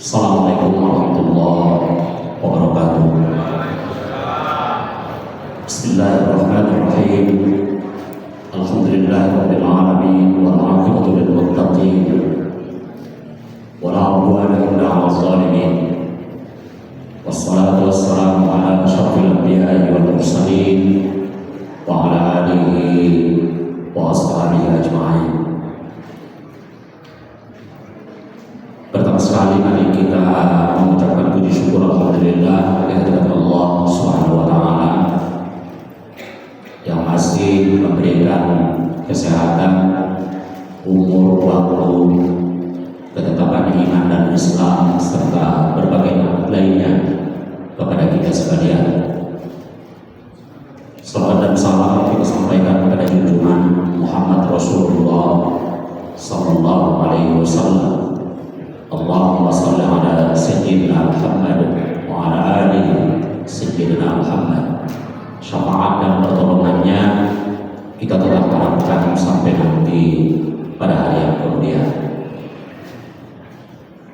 Assalamualaikum warahmatullahi wabarakatuh. Bismillahirrahmanirrahim. Alhamdulillahirabbil alamin wal 'aqibatu lil muttaqin. Wala 'udwana illa 'alal zalimin. Wassalatu wassalamu ala asyrafil anbiya'i wal mursalin wa ala alihi wa ashabihi ajma'in. Pertama sekali mari kita mengucapkan puji syukur alhamdulillah kehadirat Allah Subhanahu wa taala yang masih memberikan kesehatan, umur, waktu, ketetapan iman dan Islam serta berbagai nikmat lainnya kepada kita sekalian. Salawat dan salam kita sampaikan kepada junjungan Muhammad Rasulullah sallallahu alaihi wasallam. Allahumma salli ala sayyidina Muhammad wa ala alihi sayyidina Muhammad. Syafaat dan pertolongannya kita tetap harapkan sampai nanti pada hari yang kemudian.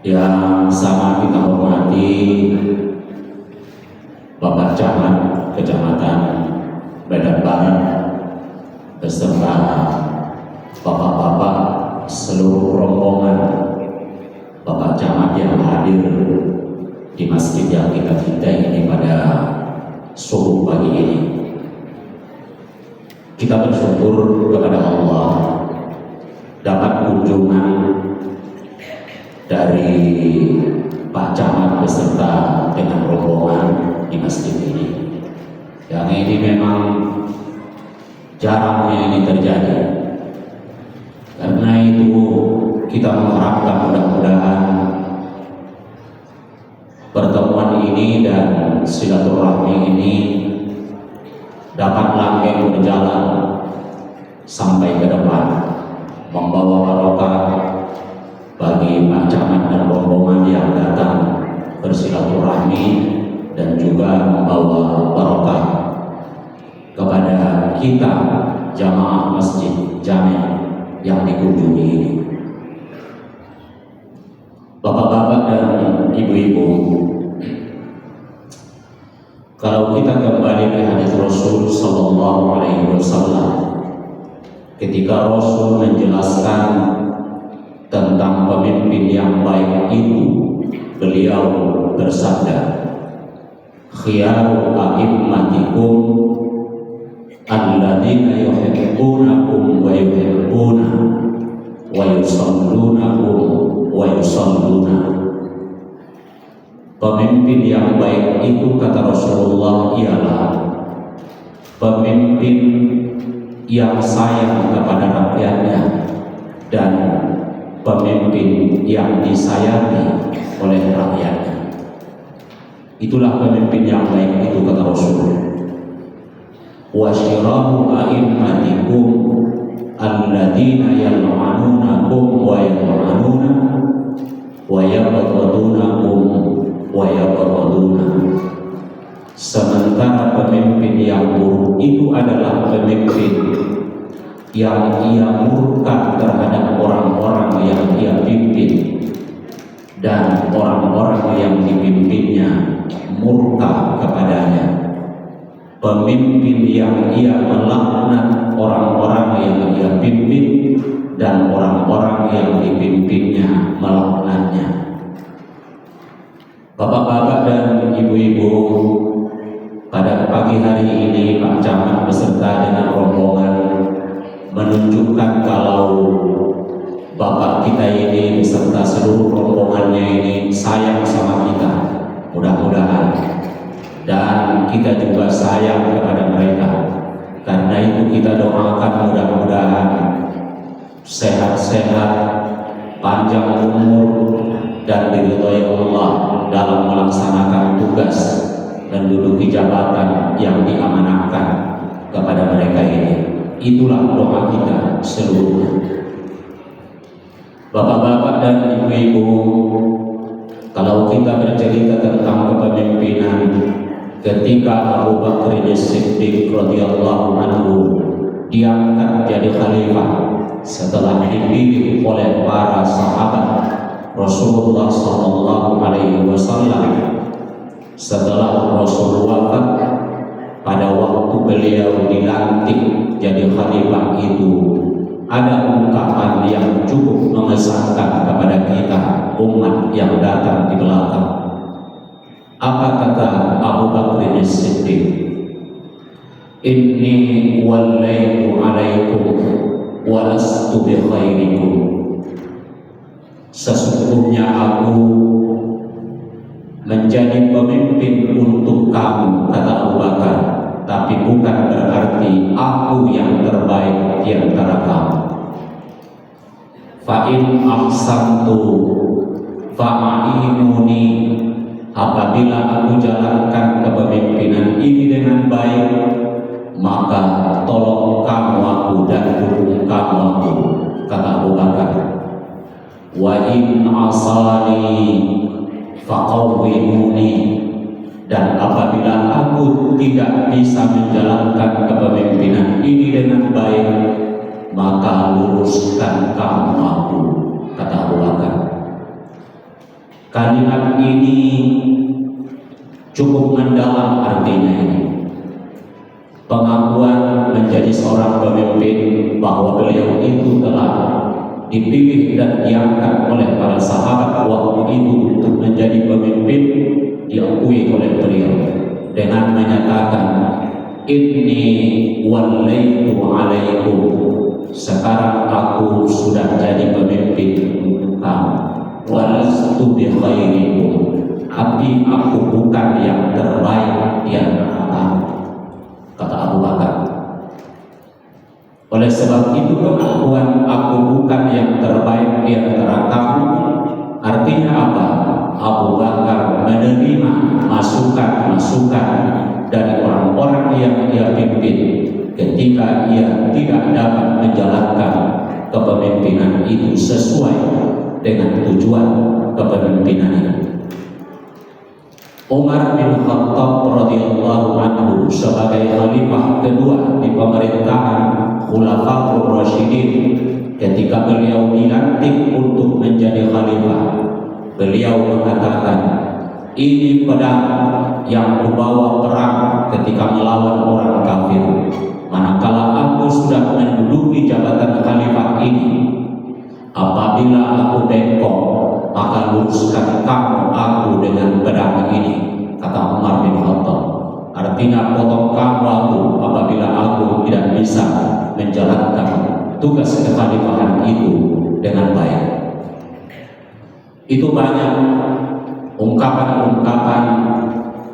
Yang sama kita hormati Bapak Camat Kecamatan Medan Barat beserta bapak-bapak seluruh rombongan Bapak Camat yang hadir di masjid yang kita cintai ini pada subuh pagi ini. Kita bersyukur kepada Allah dapat kunjungan dari Pak Camat beserta dengan rombongan di masjid ini. Yang ini memang jarangnya ini terjadi. Karena itu kita mengharapkan mudah-mudahan pertemuan ini dan silaturahmi ini dapat langgeng berjalan sampai ke depan, membawa barokah bagi Pak Camat dan rombongan yang datang bersilaturahmi dan juga membawa barokah kepada kita jamaah masjid Jami' yang dikunjungi ini. Bapak-bapak dan ibu-ibu, kalau kita kembali ke hadis Rasul sallallahu alaihi wasallam, ketika Rasul menjelaskan tentang pemimpin yang baik itu, beliau bersabda, khiyaru a'immatikum alladzina yuhibbunakum wa yuhibbuna wa yusallunakum wa yusalluna. Pemimpin yang baik itu kata Rasulullah ialah pemimpin yang sayang kepada rakyatnya dan pemimpin yang disayangi oleh rakyatnya. Itulah pemimpin yang baik itu kata Rasulullah. Wa syirahu a'immatikum alladzina yal'anunakum wa yal'anuna wa yabghadunakum wa yabghaduna. Sementara pemimpin yang buruk itu adalah pemimpin yang ia murka terhadap orang-orang yang ia pimpin dan orang-orang yang dipimpinnya murka kepadanya. Pemimpin yang ia melaknat orang-orang yang ia pimpin dan orang-orang yang dipimpinnya melaknatnya. Bapak-bapak dan ibu-ibu, pada pagi hari ini Pak Camat beserta dengan rombongan menunjukkan kalau Bapak kita ini beserta seluruh rombongannya ini sayang sama kita, mudah-mudahan, dan kita juga sayang kepada mereka. Karena itu kita doakan mudah-mudahan sehat-sehat, panjang umur, dan diridhoi Allah dalam melaksanakan tugas dan menduduki jabatan yang diamanahkan kepada mereka ini. Itulah doa kita seluruhnya. Bapak-bapak dan ibu-ibu, kalau kita bercerita tentang kepemimpinan ketika Abu Bakar As-Siddiq radhiyallahu anhu diangkat jadi khalifah setelah dipilih oleh para sahabat Rasulullah sallallahu Wasallam setelah Rasul wafat, pada waktu beliau dilantik jadi khalifah itu ada ungkapan yang cukup mengesankan kepada kita umat yang datang di belakang. Apa kata Abu Bakr As-Siddiq? Inni wallaitu alaikum wa lastu bi khairikum. Sesungguhnya aku menjadi pemimpin untuk kamu, kata Abu Bakar, tapi bukan berarti aku yang terbaik di antara kamu. Fa in ahsantu fa'inuni, apabila aku jalankan kepemimpinan ini dengan baik, maka tolong kamu aku dan dukung kamu aku, kata Abu Bakar. Wa in asani faqawwimuni, dan apabila aku tidak bisa menjalankan kepemimpinan ini dengan baik, maka luruskan kamu aku, kata Abu Bakar. Kalimat ini cukup mendalam artinya ini. Pengakuan menjadi seorang pemimpin bahwa beliau itu telah dipilih dan diangkat oleh para sahabat waktu itu untuk menjadi pemimpin, diakui oleh beliau dengan menyatakan inni wallaitu alaikum, sekarang aku sudah jadi pemimpin untuk kamu, walastu bi khairikum, tapi aku bukan yang terbaik di antara kamu, kata Abu Bakar. Oleh sebab itu pengakuan aku bukan yang terbaik di antara kamu artinya apa? Abu Bakar menerima masukan-masukan dari orang-orang yang ia pimpin ketika ia tidak dapat menjalankan kepemimpinan itu sesuai dengan tujuan kepemimpinan itu. Umar bin Khattab radhiyallahu anhu sebagai khalifah kedua di pemerintahan Khulafaur Rasyidin, ketika beliau dilantik untuk menjadi khalifah, beliau mengatakan, ini pedang yang kubawa perang ketika melawan orang kafir. Manakala aku sudah menduduki jabatan khalifah ini, apabila aku bengkok, maka luruskan kamu aku dengan pedang ini, kata Umar bin Khattab. Artinya potong kamu aku apabila aku tidak bisa menjalankan tugas kekhalifahan itu dengan baik. Itu banyak ungkapan-ungkapan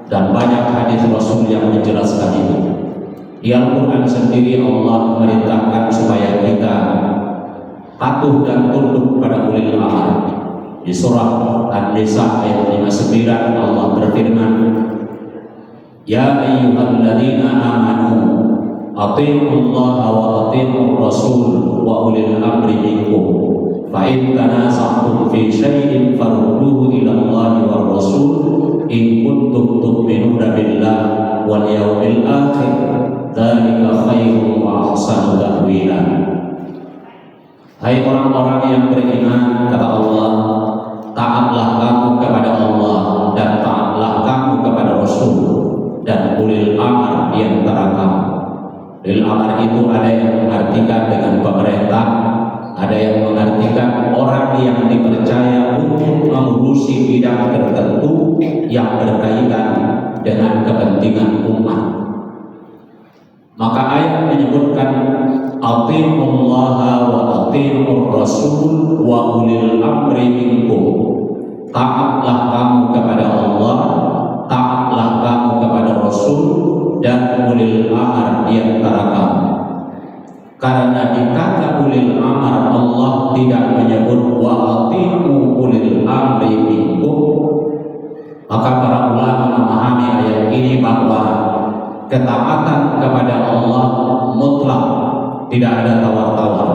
dan banyak hadis Rasul yang menjelaskan itu. Di Al-Quran sendiri Allah memerintahkan supaya kita patuh dan tunduk pada ulil amr. Di surah An-Nisa ayat 59 Allah berfirman, Ya ayyuhalladzina amanu atii'ullaha wa atii'ur rasul wa ulil amri minkum fa in tanaza'tum fi syai'in farudduhu ila Allahi war rasul in kuntum tu'minuna billahi wal yawmil akhir dzalika khairun wa ahsanu ta'wila. Hai orang-orang yang beriman, kata Allah, taatlah kamu kepada Allah dan taatlah kamu kepada Rasul dan ulil amr di antara kamu. Ulil amr itu ada yang mengartikan dengan pemerintah, ada yang mengartikan orang yang dipercaya untuk mengurusi bidang tertentu yang berkaitan dengan kepentingan umat. Maka ayat menyebutkan atii'ullaha wa atii'ur rasul wa ulil amri minkum. Taatlah kamu kepada Allah, taatlah kamu kepada Rasul dan ulil amr di antara kamu. Karena di kata ulil amr Allah tidak menyebut wa atii'u ulil amri minkum, maka para ulama memahami ayat ini bahwa ketaatan kepada Allah mutlak, tidak ada tawar-tawar.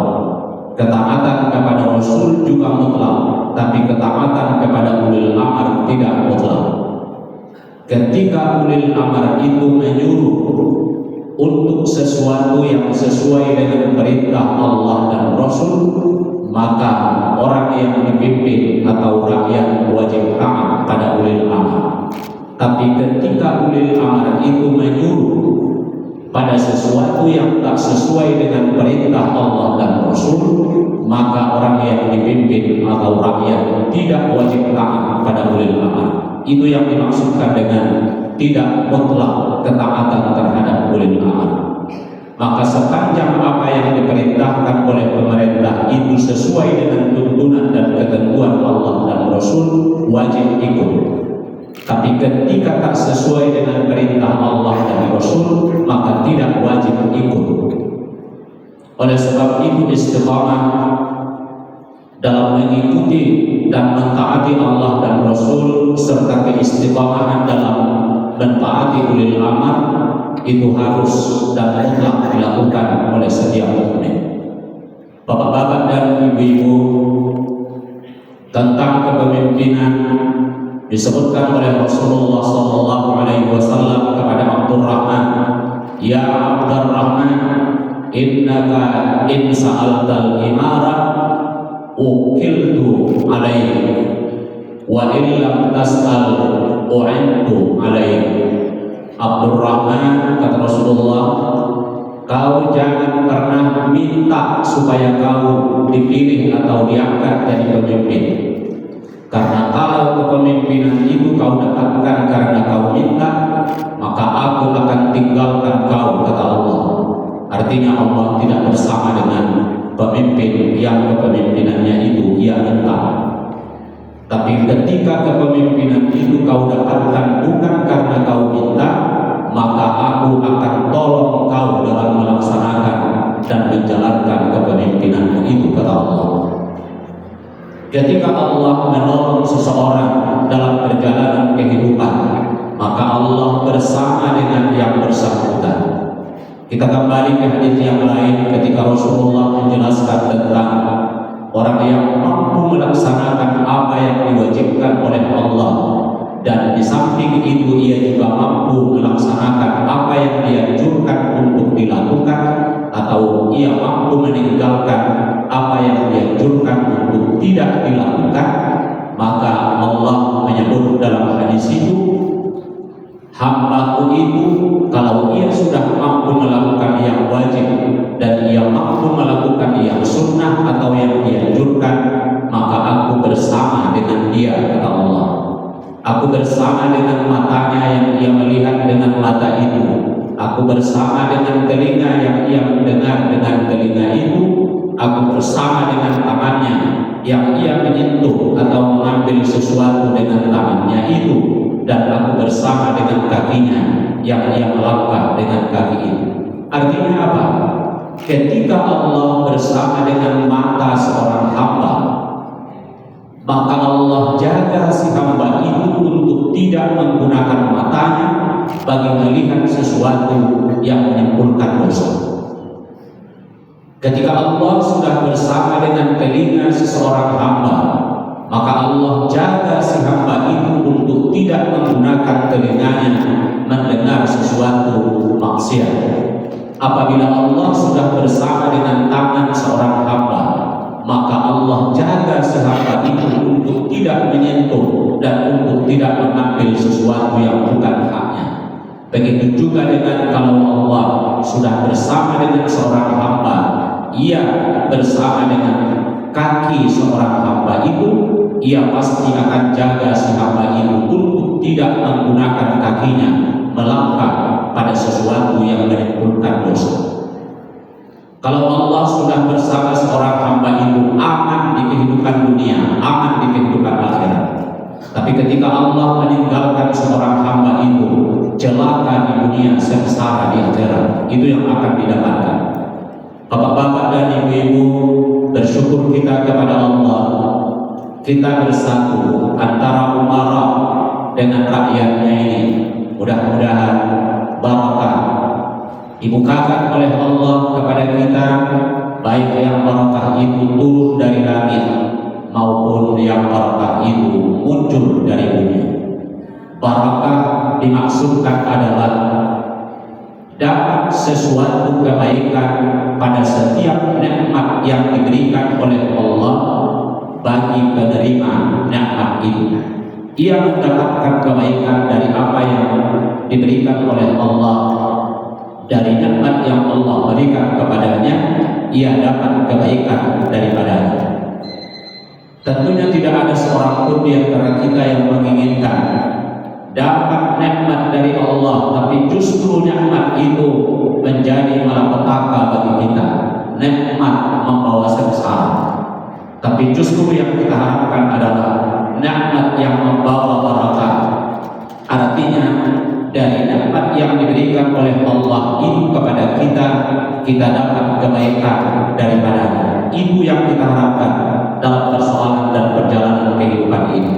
Ketaatan kepada Rasul juga mutlak, tapi ketaatan kepada ulil amr tidak mutlak. Ketika ulil amr itu menyuruh untuk sesuatu yang sesuai dengan perintah Allah dan Rasul, maka orang yang dipimpin atau rakyat wajib taat pada ulil Tapi ketika ulil amr itu menyuruh pada sesuatu yang tak sesuai dengan perintah Allah dan Rasul, maka orang yang dipimpin atau rakyat tidak wajib taat pada ulil amr. Itu yang dimaksudkan dengan tidak mutlak ketaatan terhadap ulil amr. Maka sepanjang apa yang diperintahkan oleh pemerintah itu sesuai dengan tuntunan dan ketentuan Allah dan Rasul, wajib ikut. Tapi ketika tak sesuai dengan perintah Allah dan Rasul, maka tidak wajib ikut. Oleh sebab itu istiqamah dalam mengikuti dan mentaati Allah dan Rasul serta keistiqamahan dalam mentaati ulil amr itu harus dan mutlak dilakukan oleh setiap mukmin. Bapak-bapak dan ibu-ibu, tentang kepemimpinan disebutkan oleh Rasulullah SAW kepada Abdurrahman, ya Abdurrahman, innaka in sa'altal imara ukiltu alaihi wa illam tas'al u'intu alaihi. Abdurrahman, kata Rasulullah, kau jangan pernah minta supaya kau dipilih atau diangkat jadi pemimpin, karena kalau kepemimpinan itu kau dapatkan karena kau minta, maka aku akan tinggalkan kau, kata Allah. Artinya Allah tidak bersama dengan pemimpin yang kepemimpinannya itu ia minta. Tapi ketika kepemimpinan itu kau dapatkan bukan karena kau minta, maka aku akan tolong kau dalam melaksanakan dan menjalankan kepemimpinan itu, kata Allah. Ketika Allah menolong seseorang dalam perjalanan kehidupan, maka Allah bersama dengan yang bersangkutan. Kita kembali ke hadis yang lain ketika Rasulullah menjelaskan tentang orang yang mampu melaksanakan apa yang diwajibkan oleh Allah, dan di samping itu ia juga mampu melaksanakan apa yang dianjurkan untuk dilakukan, atau ia mampu meninggalkan apa yang dianjurkan untuk tidak dilakukan. Maka Allah menyebut dalam hadis itu, hambaku itu kalau ia sudah mampu melakukan yang wajib dan ia mampu melakukan yang sunnah atau yang dianjurkan, maka aku bersama dengan dia, kata Allah. Aku bersama dengan matanya yang ia melihat dengan mata itu, aku bersama dengan telinga yang ia mendengar dengan telinga itu, aku bersama dengan tangannya yang ia menyentuh atau mengambil sesuatu dengan tangannya itu, dan aku bersama dengan kakinya yang ia melangkah dengan kaki itu. Artinya apa? Ketika Allah bersama dengan mata seorang hamba, maka Allah jaga si hamba itu untuk tidak menggunakan matanya bagi melihat sesuatu yang menimbulkan dosa. Ketika Allah sudah bersama dengan telinga seseorang hamba, maka Allah jaga si hamba itu untuk tidak menggunakan telinganya mendengar sesuatu maksiat. Apabila Allah sudah bersama dengan tangan seorang hamba, maka Allah jaga si hamba itu untuk tidak menyentuh dan untuk tidak mengambil sesuatu yang bukan haknya. Begitu juga dengan kalau Allah sudah bersama dengan seorang hamba, ia bersama dengan kaki seorang hamba itu, ia pasti akan jaga si hamba itu untuk tidak menggunakan kakinya melangkah pada sesuatu yang menimbulkan dosa. Kalau Allah sudah bersama seorang hamba itu, aman di kehidupan dunia, aman di kehidupan akhirat. Tapi ketika Allah meninggalkan seorang hamba itu, celaka di dunia, sengsara di akhirat. Itu yang akan didapatkan. Bapak-bapak dan ibu-ibu, bersyukur kita kepada Allah. Kita bersatu antara umara dengan rakyatnya ini. Mudah-mudahan barakah dibukakan oleh Allah kepada kita, baik yang barakah itu turun dari langit maupun yang barakah itu muncul dari bumi. Barakah dimaksudkan adalah dapat sesuatu kebaikan pada setiap nikmat yang diberikan oleh Allah bagi penerima nikmat itu. ia mendapatkan kebaikan dari apa yang diberikan oleh Allah, dari nikmat yang Allah berikan kepadanya, ia dapat kebaikan daripadanya. Tentunya tidak ada seorang pun di antara kita yang menginginkan dapat nikmat dari Allah, tapi justru nikmat itu menjadi malapetaka bagi kita, nikmat membawa sengsara. Tapi justru yang kita harapkan adalah nikmat yang membawa barakah. Artinya dari nikmat yang diberikan oleh Allah itu kepada kita, kita dapat kebaikan daripadanya. Itu yang kita harapkan dalam persoalan dan perjalanan kehidupan ini.